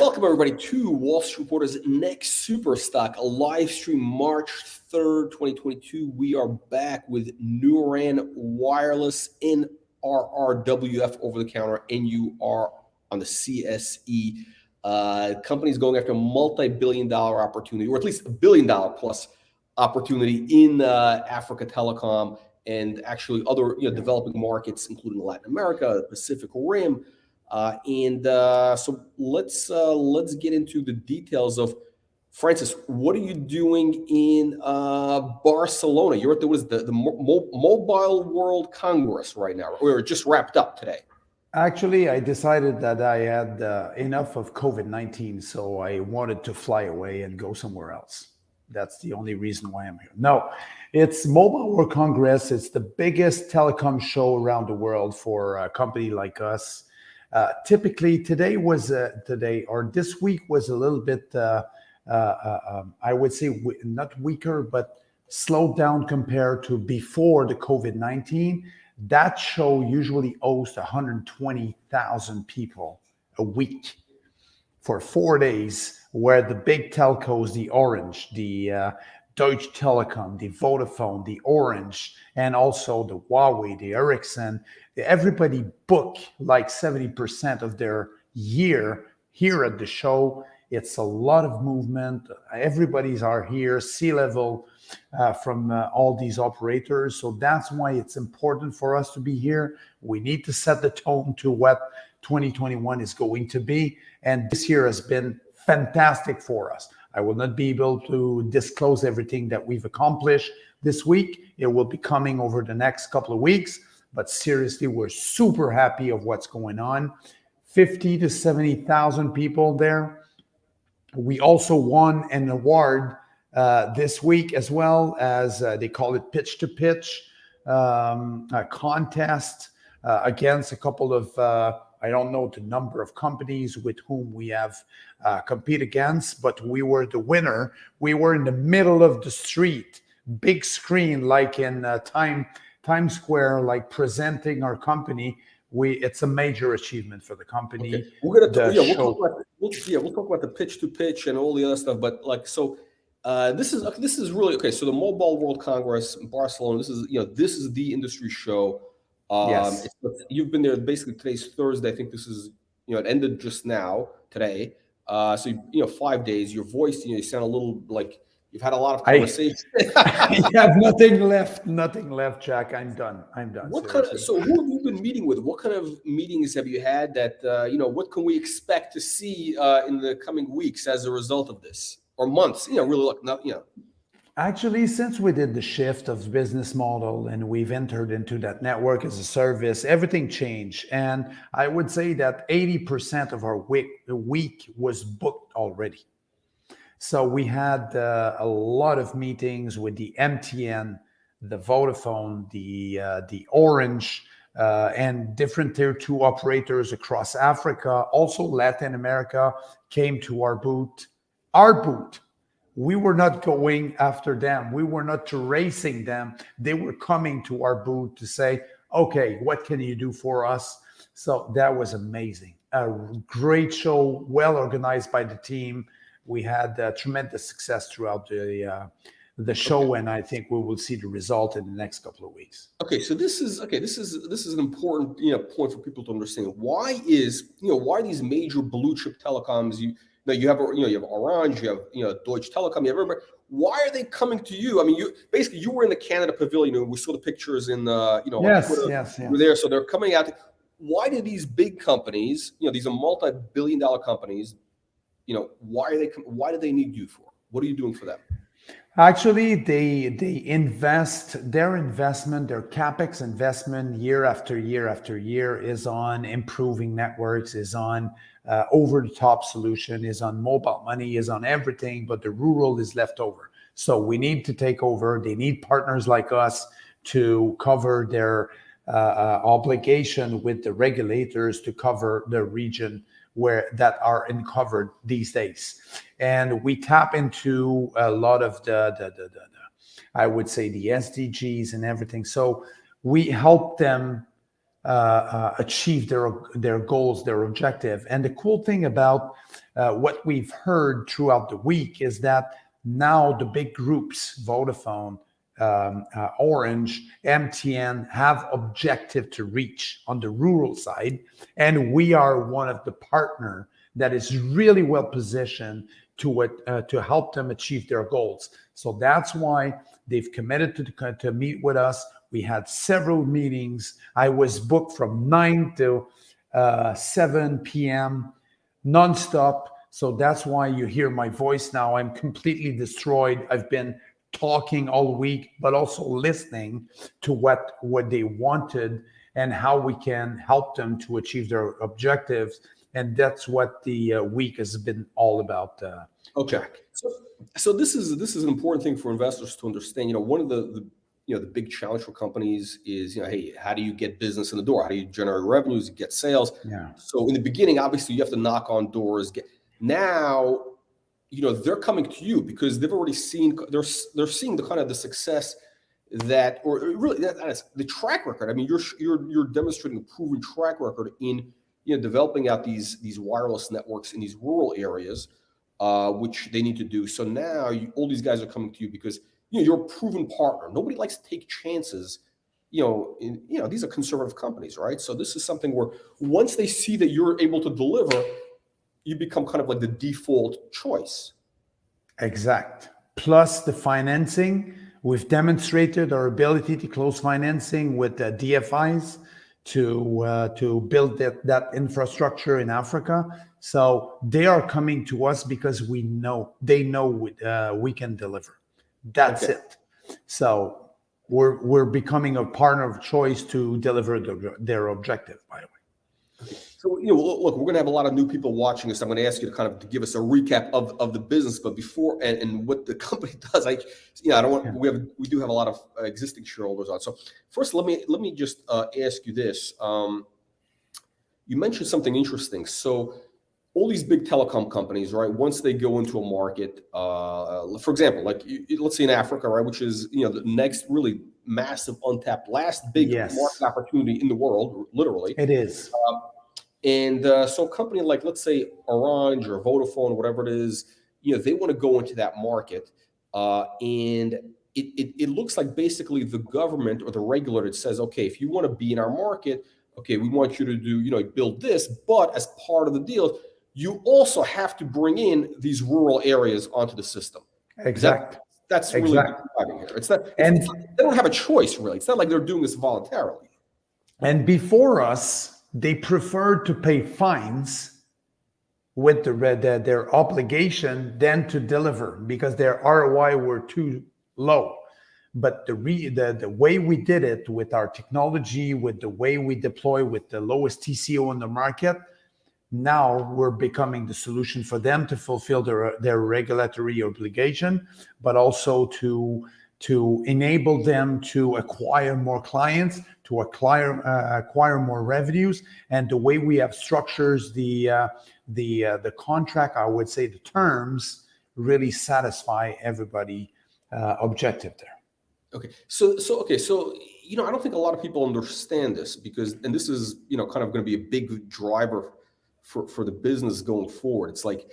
Welcome everybody to Wall Street Reporter's next Super Stock, a live stream March 3rd, 2022. We are back with NuRAN Wireless, NRRWF over-the-counter, NUR on the CSE. Companies going after a multi-billion-dollar opportunity, or at least $1 billion plus opportunity in Africa telecom and actually other developing markets, including Latin America, the Pacific Rim. So let's get into the details of, Francis, what are you doing in Barcelona? You're at the Mobile World Congress right now, or it just wrapped up today. Actually, I decided that I had enough of COVID-19, so I wanted to fly away and go somewhere else. That's the only reason why I'm here. No, it's Mobile World Congress. It's the biggest telecom show around the world for a company like us. Typically, this week was a little bit, I would say, not weaker, but slowed down compared to before the COVID-19. That show usually hosts 120,000 people a week for 4 days, where the big telcos, the Orange, the Deutsche Telekom, the Vodafone, the Orange, and also the Huawei, the Ericsson, everybody book like 70% of their year here at the show. It's a lot of movement. Everybody's are here, C-level from all these operators. So that's why it's important for us to be here. We need to set the tone to what 2021 is going to be. And this year has been fantastic for us. I will not be able to disclose everything that we've accomplished this week. It will be coming over the next couple of weeks. But seriously, we're super happy of what's going on. 50 to 70,000 people there. We also won an award this week, as well as they call it pitch to pitch, a contest against a couple of, I don't know the number of companies with whom we have compete against, but we were the winner. We were in the middle of the street, big screen, like in Times Square, like presenting our company. It's a major achievement for the company. Okay. We'll talk about the pitch to pitch and all the other stuff. But this is really okay. So the Mobile World Congress in Barcelona. This is the industry show. Yes. You've been there. Basically, today's Thursday. I think this is it ended just now today. So 5 days. Your voice, you sound a little like you've had a lot of conversations. I have nothing left, Jack. I'm done. So who have you been meeting with? What kind of meetings have you had that, what can we expect to see in the coming weeks as a result of this, or months, Actually, since we did the shift of business model and we've entered into that network as a service, everything changed. And I would say that 80% of our week was booked already. So we had a lot of meetings with the MTN, the Vodafone, the Orange, and different tier 2 operators across Africa. Also Latin America came to our booth. We were not going after them. We were not racing them. They were coming to our booth to say, okay, what can you do for us? So that was amazing. A great show, well organized by the team. We had tremendous success throughout the show, and I think we will see the result in the next couple of weeks. Okay, so this is an important point for people to understand. Why these major blue chip telecoms? You have Orange, you have Deutsche Telekom, you have everybody. Why are they coming to you? I mean, you were in the Canada Pavilion. We saw the pictures in yes. You were there, so they're coming out. Why do these big companies, these are multi-billion-dollar companies, why do they need you for? What are you doing for them? Actually, they invest, their CapEx investment year after year after year is on improving networks, is on over-the-top solution, is on mobile money, is on everything, but the rural is left over. So we need to take over. They need partners like us to cover their obligation with the regulators to cover the region that are uncovered these days. And we tap into a lot of I would say the SDGs and everything. So we help them achieve their goals, their objective. And the cool thing about what we've heard throughout the week is that now the big groups, Vodafone, Orange, MTN, have objective to reach on the rural side, and we are one of the partner that is really well positioned to help them achieve their goals. So that's why they've committed to meet with us. We had several meetings. I was booked from 9 to 7 p.m. nonstop. So that's why you hear my voice now. I'm completely destroyed. I've been talking all week, but also listening to what they wanted and how we can help them to achieve their objectives. And that's what the week has been all about. Okay. Jack. So this is an important thing for investors to understand. One of the big challenge for companies is, hey, how do you get business in the door? How do you generate revenues, get sales? Yeah. So in the beginning, obviously, you have to knock on doors. Now, they're coming to you because they've already seen, they're seeing the kind of the success that, or really that is the track record. I mean, you're demonstrating a proven track record in developing out these wireless networks in these rural areas, which they need to do. So now all these guys are coming to you because you're a proven partner. Nobody likes to take chances. These are conservative companies, right? So this is something where once they see that you're able to deliver, you become kind of like the default choice. Exact. Plus the financing, we've demonstrated our ability to close financing with the DFIs to build that infrastructure in Africa. So they are coming to us because they know we can deliver. That's it. So we're becoming a partner of choice to deliver their objective, by the way. So, look, we're going to have a lot of new people watching this. I'm going to ask you to kind of give us a recap of the business, but before and what the company does. I don't want. We do have a lot of existing shareholders on. So first, let me just ask you this. You mentioned something interesting. So all these big telecom companies, right? Once they go into a market, for example, like let's say in Africa, right, which is the next really massive untapped last big market opportunity in the world, literally. It is. And so a company like, let's say, Orange or Vodafone, whatever it is, they want to go into that market. And it looks like basically the government or the regulator says, okay, if you want to be in our market, okay, we want you to do, build this. But as part of the deal, you also have to bring in these rural areas onto the system. Exactly. That's really driving here. They don't have a choice, really. It's not like they're doing this voluntarily. And before us, they preferred to pay fines with their obligation than to deliver because their ROI were too low. But the way we did it with our technology, with the way we deploy with the lowest TCO in the market, now we're becoming the solution for them to fulfill their regulatory obligation, but also to enable them to acquire more clients, to acquire more revenues. And the way we have structures the contract, I would say the terms really satisfy everybody objective there. Okay. So I don't think a lot of people understand this and this is kind of going to be a big driver for the business going forward. It's like,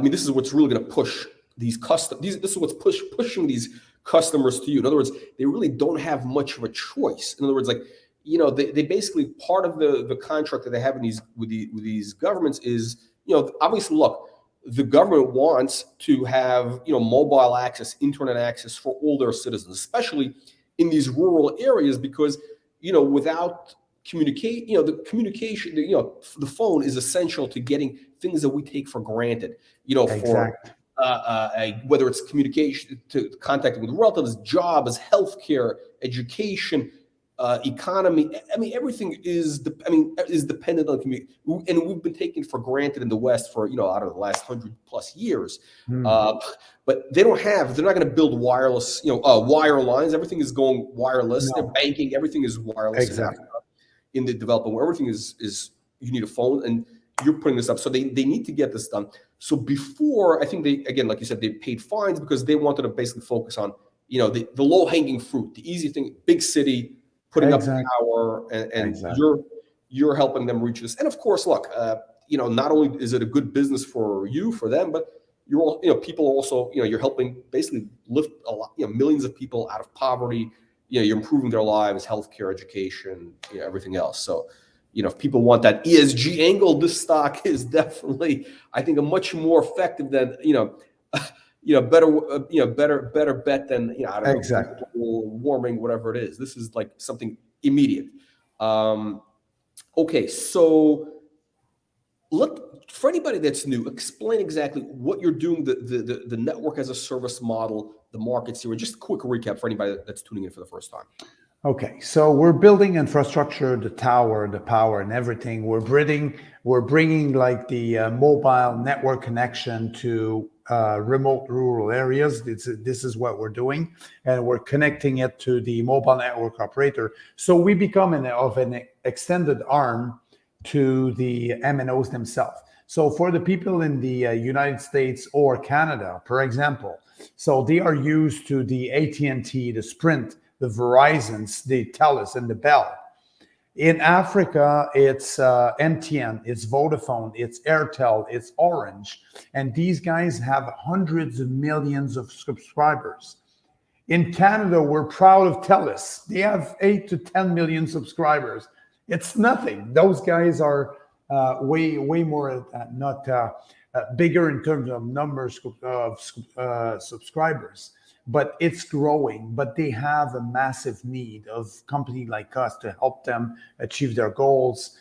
this is what's really going to push these this is what's pushing these customers to you. In other words, they really don't have much of a choice. In other words, like, they basically, part of the contract that they have with these governments is, obviously, look, the government wants to have, mobile access, internet access for all their citizens, especially in these rural areas, because, without communicate, the communication, the phone is essential to getting things that we take for granted, for whether it's communication, to contacting with relatives, jobs, healthcare, education, economy. Everything is dependent on communication, and we've been taking for granted in the West for out of the last 100+ years. But they're not going to build wireless, wire lines. Everything is going wireless. No. Their banking, everything is wireless. Exactly. In the development, where everything is you need a phone, and you're putting this up. So they need to get this done. So before, I think they, again, like you said, they paid fines because they wanted to basically focus on, the low hanging fruit, the easy thing, big city, putting up power, and you're helping them reach this. And of course, look, not only is it a good business for you, for them, but you're all, people also, you're helping basically lift a lot, millions of people out of poverty. You're improving their lives, healthcare, education, everything else. So, if people want that ESG angle, this stock is definitely, I think, a much more effective than, better bet than, I don't know, Exactly. global warming, whatever it is. This is like something immediate. Okay, so for anybody that's new, explain exactly what you're doing, the network as a service model, the markets here. Just a quick recap for anybody that's tuning in for the first time. Okay, so we're building infrastructure, the tower, the power, and everything. We're bringing like the mobile network connection to remote rural areas. This is what we're doing, and we're connecting it to the mobile network operator. So we become an extended arm to the MNOs themselves. So for the people in the United States or Canada, for example, so they are used to the AT&T, the Sprint, the Verizons, the Telus, and the Bell. In Africa, it's MTN, it's Vodafone, it's Airtel, it's Orange, and these guys have hundreds of millions of subscribers. In Canada, we're proud of Telus. They have 8 to 10 million subscribers. It's nothing. Those guys are way more not bigger in terms of numbers of subscribers, but it's growing. But they have a massive need of company like us to help them achieve their goals,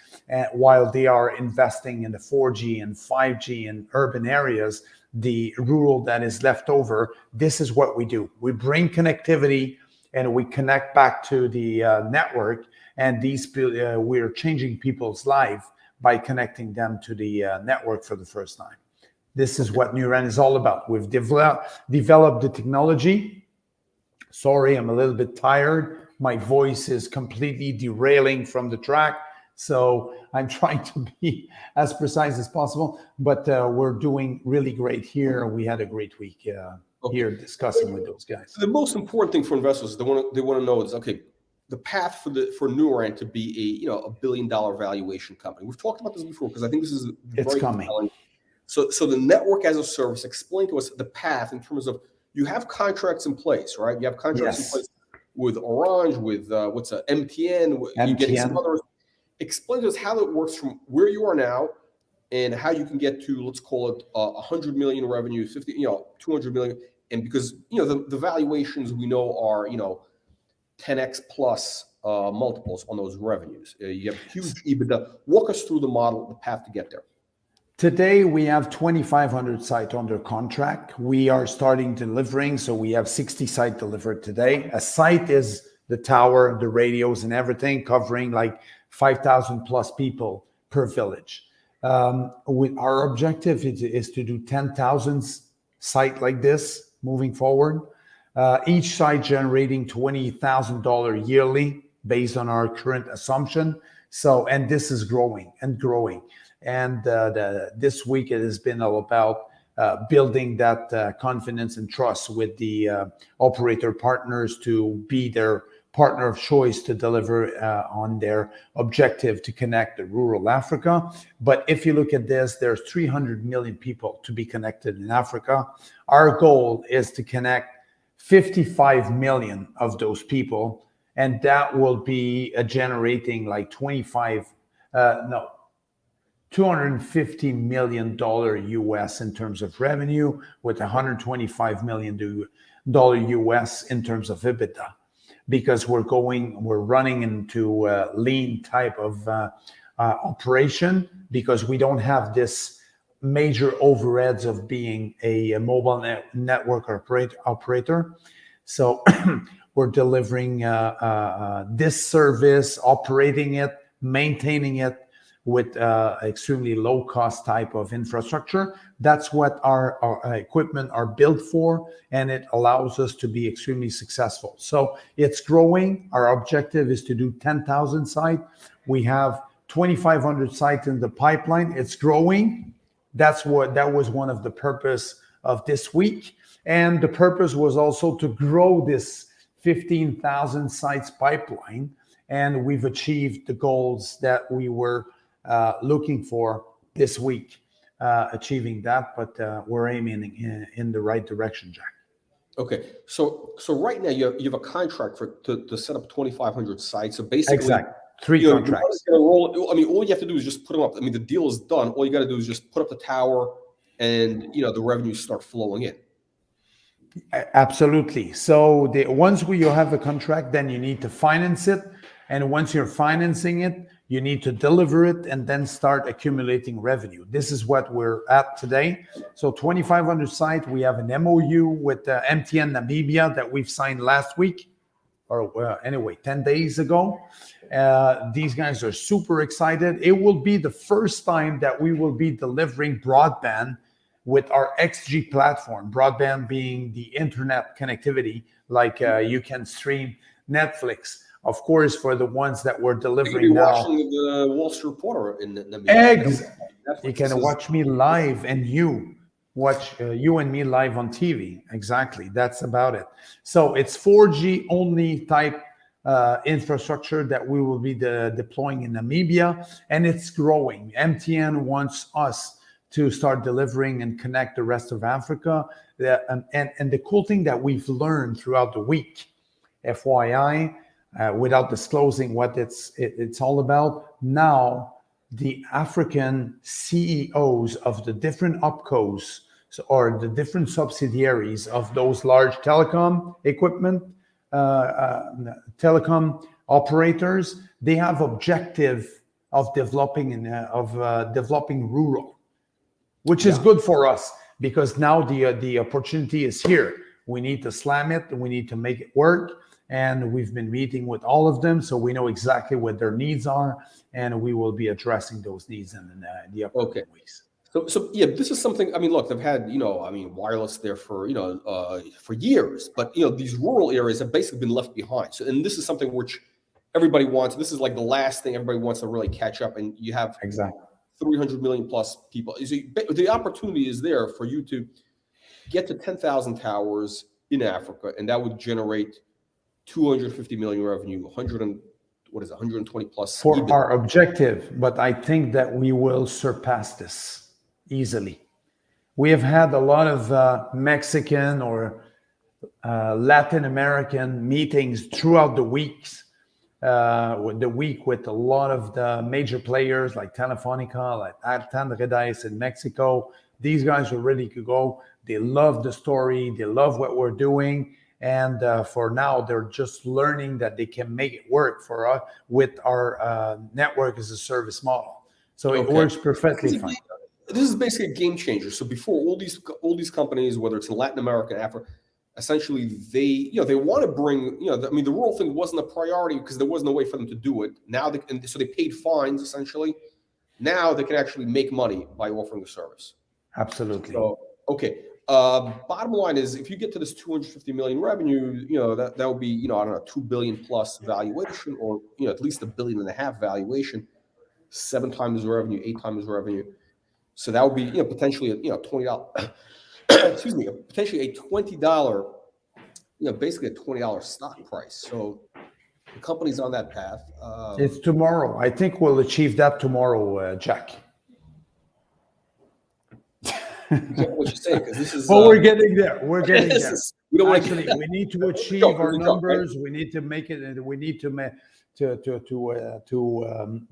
while they are investing in the 4G and 5G in urban areas. The rural that is left over, this is what we do. We bring connectivity and we connect back to the network, and we're changing people's life by connecting them to the network for the first time. This is what NuRAN is all about. We've developed the technology. Sorry, I'm a little bit tired. My voice is completely derailing from the track, so I'm trying to be as precise as possible. But we're doing really great here. We had a great week here discussing with those guys. The most important thing for investors, they want to know is, okay, the path for NuRAN to be a $1 billion valuation company. We've talked about this before because I think this is very compelling. So the network as a service, explain to us the path in terms of, you have contracts in place, right? You have contracts in place with Orange, with MTN, you're getting some others. Explain to us how it works from where you are now and how you can get to, let's call it 100 million revenue, 50, 200 million. And because, the valuations we know are, 10x plus multiples on those revenues. You have huge EBITDA. Walk us through the model, the path to get there. Today, we have 2,500 sites under contract. We are starting delivering, so we have 60 sites delivered today. A site is the tower, the radios, and everything, covering like 5,000 plus people per village. Our objective is to do 10,000 sites like this moving forward. Each site generating $20,000 yearly based on our current assumption. And this is growing and growing. And this week it has been all about building that confidence and trust with the operator partners to be their partner of choice to deliver on their objective to connect the rural Africa. But if you look at this, there's 300 million people to be connected in Africa. Our goal is to connect 55 million of those people, and that will be generating like $250 million US in terms of revenue, with $125 million US in terms of EBITDA, because we're running into a lean type of operation, because we don't have this major overheads of being a mobile network operator. So we're delivering this service, operating it, maintaining it with extremely low cost type of infrastructure. That's what our equipment are built for, and it allows us to be extremely successful. So it's growing. Our objective is to do 10,000 sites. We have 2,500 sites in the pipeline. It's growing. That was one of the purpose of this week. And the purpose was also to grow this 15,000 sites pipeline. And we've achieved the goals that we were looking for this week achieving that, but we're aiming in the right direction, Jack. Okay, so right now you have a contract to set up 2,500 sites. So basically, exactly 3 contracts. Roll, I mean, all you have to do is just put them up. I mean, the deal is done. All you got to do is just put up the tower, and the revenues start flowing in. Absolutely. So once you have a contract, then you need to finance it, and once you're financing it, you need to deliver it and then start accumulating revenue. This is what we're at today. So 2,500 sites. We have an MOU with MTN Namibia that we've signed last week, or anyway, 10 days ago. These guys are super excited. It will be the first time that we will be delivering broadband with our XG platform, broadband being the internet connectivity, like you can stream Netflix. Of course, for the ones that we're delivering now. Watching the Wall Street Reporter in Namibia. You can watch me live, and you watch you and me live on TV. Exactly, that's about it. So it's 4G only type infrastructure that we will be deploying in Namibia, and it's growing. MTN wants us to start delivering and connect the rest of Africa. And the cool thing that we've learned throughout the week, FYI, without disclosing what it's all about, now the African CEOs of the different opcos or the different subsidiaries of those large telecom equipment, telecom operators, they have objective of developing rural, which is good for us, because now the opportunity is here. We need to slam it, we need to make it work, and we've been meeting with all of them, so we know exactly what their needs are, and we will be addressing those needs in the upcoming weeks. So yeah, this is something. I mean, look, they've had wireless there for for years, but these rural areas have basically been left behind. So, and this is something which everybody wants. This is like the last thing everybody wants to really catch up, and you have exactly 300 million plus people. So the opportunity is there for you to get to 10,000 towers in Africa, and that would generate 250 million revenue, 120 plus for EBITDA. Our objective. But I think that we will surpass this easily. We have had a lot of Mexican or Latin American meetings throughout the weeks. With a lot of the major players like Telefonica, like NRRWF in Mexico. These guys are ready to go. They love the story. They love what we're doing. And for now, they're just learning that they can make it work for us with our network as a service model. So it works perfectly fine. This is basically a game changer. So before, all these companies, whether it's in Latin America and Africa, essentially they want to bring, the rural thing wasn't a priority because there was no way for them to do it. Now so they paid fines essentially. Now they can actually make money by offering the service. Absolutely. So, okay. Bottom line is, if you get to this 250 million revenue, that would be, I don't know, 2 billion plus valuation, or, at least $1.5 billion valuation, 7 times the revenue, 8 times the revenue. So that would be, potentially, $20, excuse me, potentially a $20, basically a $20 stock price. So the company's on that path. It's tomorrow. I think we'll achieve that tomorrow, Jack. What you say, because this is. Well, we're getting there. We're getting there. We need to achieve our numbers. Right? We need to make it. We need to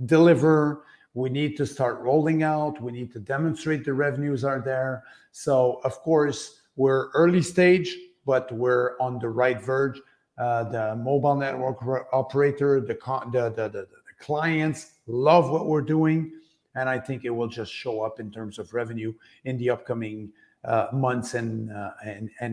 deliver. We need to start rolling out. We need to demonstrate the revenues are there. So, of course, we're early stage, but we're on the right verge. The mobile network operator, the clients love what we're doing. And I think it will just show up in terms of revenue in the upcoming months and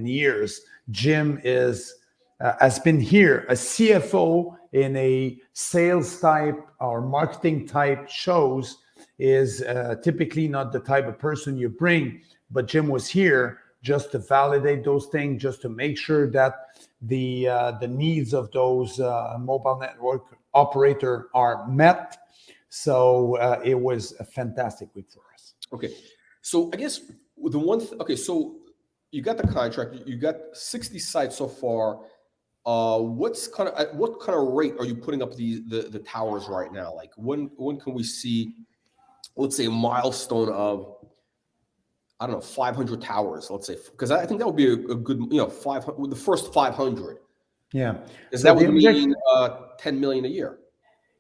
years. Jim has been here, a CFO in a sales type or marketing type shows is typically not the type of person you bring. But Jim was here just to validate those things, just to make sure that the needs of those mobile network operator are met. So it was a fantastic week for us. Okay, so I guess the one. So you got the contract. You got 60 sites so far. What kind of rate are you putting up the towers right now? Like when can we see let's say, a milestone of, I don't know, 500 towers, let's say, because I think that would be a good, 500, the first 500, Yeah. because So that the would object mean 10 million a year.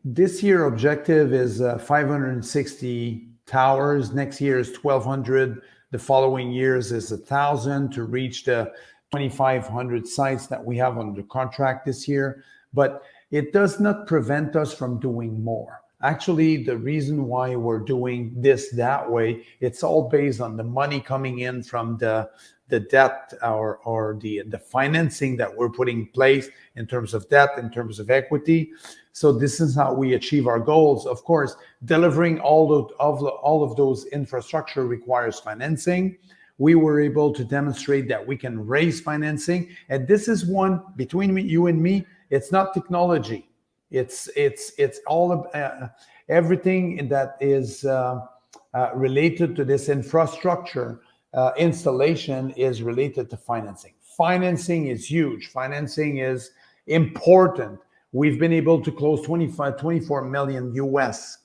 this year objective is 560 towers. Next year is 1,200. The following years is 1,000 to reach the 2,500 sites that we have under contract this year. But it does not prevent us from doing more. Actually, the reason why we're doing this that way, it's all based on the money coming in from the debt or the financing that we're putting in place in terms of debt, in terms of equity. So this is how we achieve our goals. Of course, delivering all of those infrastructure requires financing. We were able to demonstrate that we can raise financing, and this is one between you and me. It's not technology. It's all of everything that is related to this infrastructure installation is related to financing. Financing is huge. Financing is important. We've been able to close 24 million US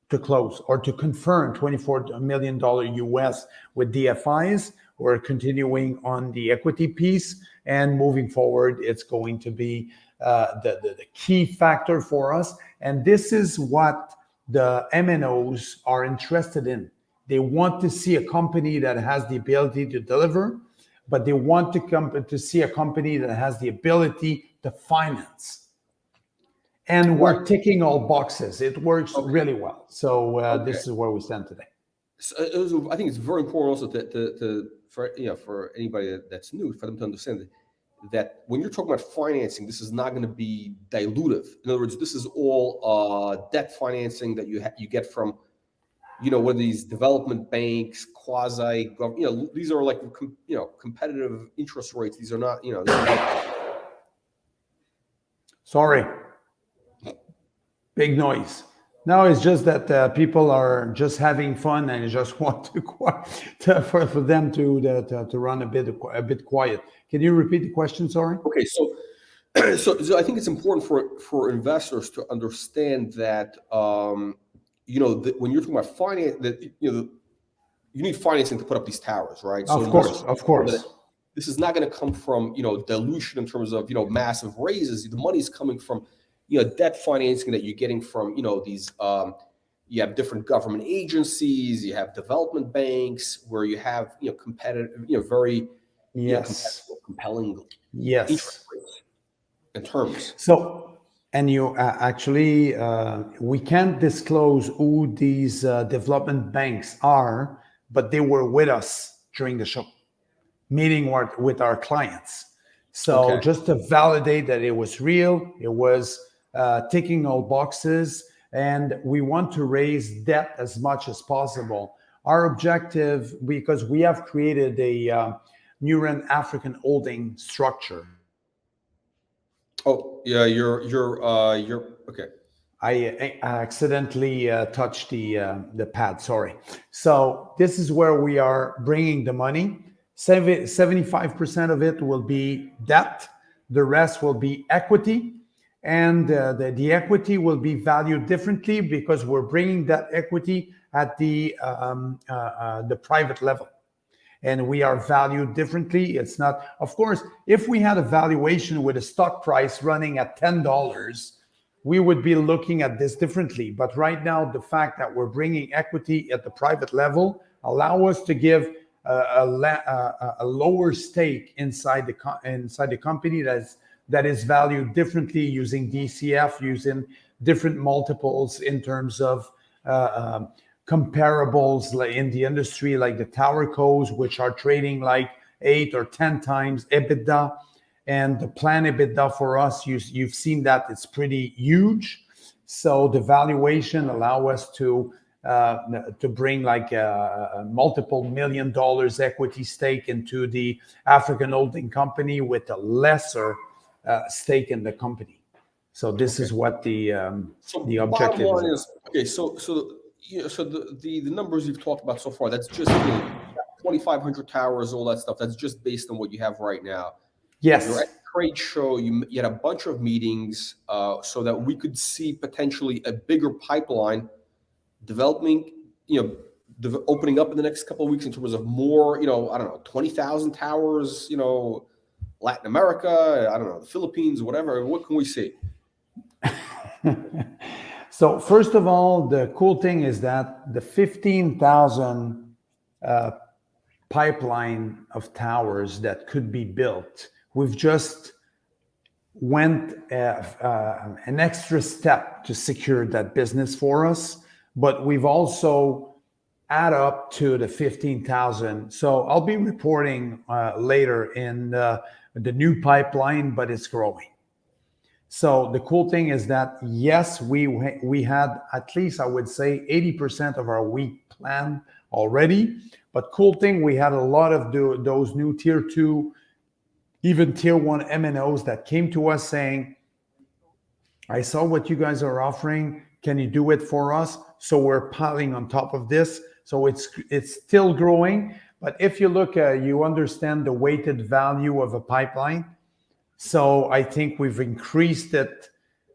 to close or to confirm $24 million US with DFIs. We're continuing on the equity piece, and moving forward, it's going to be the key factor for us. And this is what the MNOs are interested in. They want to see a company that has the ability to deliver, but they want to see a company that has the ability to finance. And we're ticking all boxes. It works really well. So this is where we stand today. So I think it's very important also for anybody that's new, for them to understand that when you're talking about financing, this is not going to be dilutive. In other words, this is all debt financing that you get from, what are these development banks, quasi, these are like, competitive interest rates. These are not, Sorry. Big noise. No, it's just that people are just having fun and just want for them to run a bit quiet. Can you repeat the question? Sorry. Okay, so I think it's important for investors to understand that that when you're talking about finance, that you need financing to put up these towers, right? So of course. This is not going to come from dilution in terms of massive raises. The money is coming from debt financing that you're getting from these. You have different government agencies. You have development banks where you have competitive, very compelling interest rates and terms. So, and you actually, we can't disclose who these development banks are, but they were with us during the show, meeting with our clients. So just to validate that it was real, it was ticking all boxes, and we want to raise debt as much as possible. Our objective, because we have created a NuRAN African holding structure. Oh yeah, you're okay. I accidentally touched the pad. Sorry. So this is where we are bringing the money. 75% of it will be debt. The rest will be equity. And the equity will be valued differently because we're bringing that equity at the private level. And we are valued differently. It's not, of course, if we had a valuation with a stock price running at $10, we would be looking at this differently. But right now, the fact that we're bringing equity at the private level allow us to give a lower stake inside the company that is valued differently using DCF, using different multiples in terms of comparables in the industry, like the tower codes, which are trading like 8 or 10 times EBITDA. And the plan EBITDA for us, you've seen that it's pretty huge. So the valuation allow us to bring like a multiple $1 million equity stake into the African holding company with a lesser stake in the company. So this is what the objective is. Okay, so the numbers you've talked about so far, that's just 2,500 towers, all that stuff. That's just based on what you have right now. Yes. You're at the trade show. You had a bunch of meetings so that we could see potentially a bigger pipeline developing opening up in the next couple of weeks in terms of more, I don't know, 20,000 towers, Latin America, I don't know, the Philippines, whatever. What can we see? So first of all, the cool thing is that the 15,000 pipeline of towers that could be built, we've just went an extra step to secure that business for us, but we've also add up to the 15,000. So I'll be reporting later in the new pipeline, but it's growing. So the cool thing is that, yes, we had at least, I would say, 80% of our week planned already. But cool thing, we had a lot of those new tier 2, even tier 1 MNOs that came to us saying, I saw what you guys are offering. Can you do it for us? So we're piling on top of this. So it's still growing. But if you look, you understand the weighted value of a pipeline. So I think we've increased the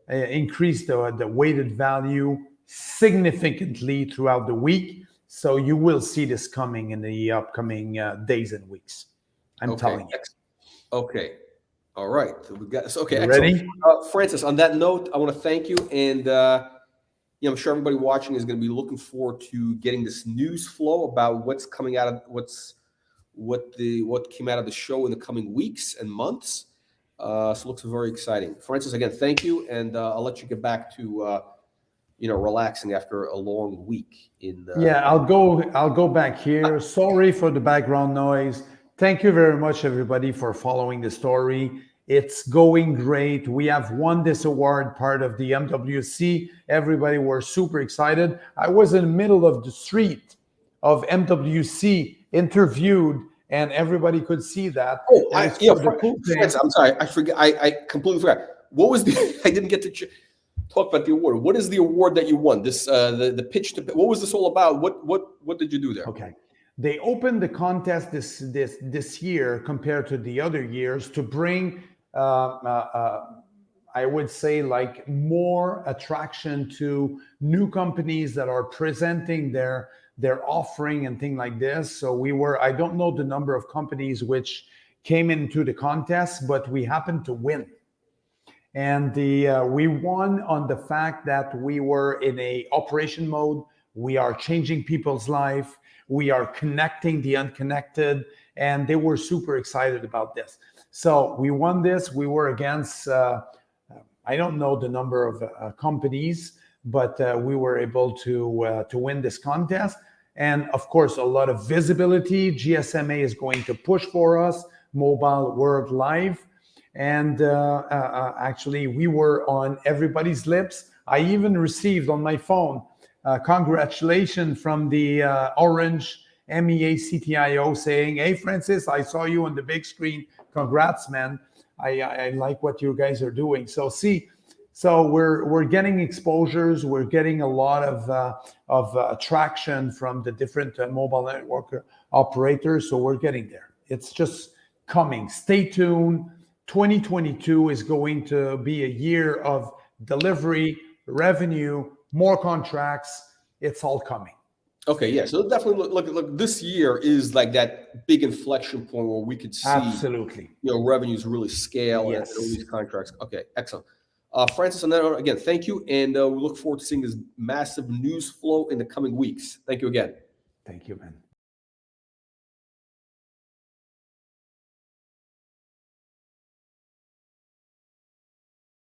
weighted value significantly throughout the week. So you will see this coming in the upcoming days and weeks. I'm telling you. Okay. All right. So we got okay. You Excellent. ready? Francis, on that note, I want to thank you. And I'm sure everybody watching is going to be looking forward to getting this news flow about what's coming out of what came out of the show in the coming weeks and months. So it looks very exciting. Francis, again, thank you, and I'll let you get back to relaxing after a long week. I'll go back here. Sorry for the background noise. Thank you very much, everybody, for following the story. It's going great. We have won this award, part of the MWC. Everybody were super excited. I was in the middle of the street of MWC, interviewed, and everybody could see that. Francis, I'm sorry, I forgot. I completely forgot. What was I didn't get to talk about the award. What is the award that you won? This the pitch to. What was this all about? What did you do there? Okay. They opened the contest this year compared to the other years to bring, I would say, like more attraction to new companies that are presenting their offering and things like this. So I don't know the number of companies which came into the contest, but we happened to win. And we won on the fact that we were in a operation mode. We are changing people's life. We are connecting the unconnected, and they were super excited about this. So we won this. We were against, I don't know the number of companies, but we were able to win this contest. And of course, a lot of visibility. GSMA is going to push for us, Mobile World Live. And actually, we were on everybody's lips. I even received on my phone congratulations from the Orange MEA CTIO saying, hey, Francis, I saw you on the big screen. Congrats, man. I like what you guys are doing. So we're getting exposures. We're getting a lot of traction from the different mobile network operators. So we're getting there. It's just coming. Stay tuned. 2022 is going to be a year of delivery, revenue, more contracts. It's all coming. Okay, yeah. So definitely look. This year is like that big inflection point where we could see absolutely, revenues really scale and all these contracts. Okay, excellent. Francis, on that note, again, thank you, and we look forward to seeing this massive news flow in the coming weeks. Thank you again. Thank you, man.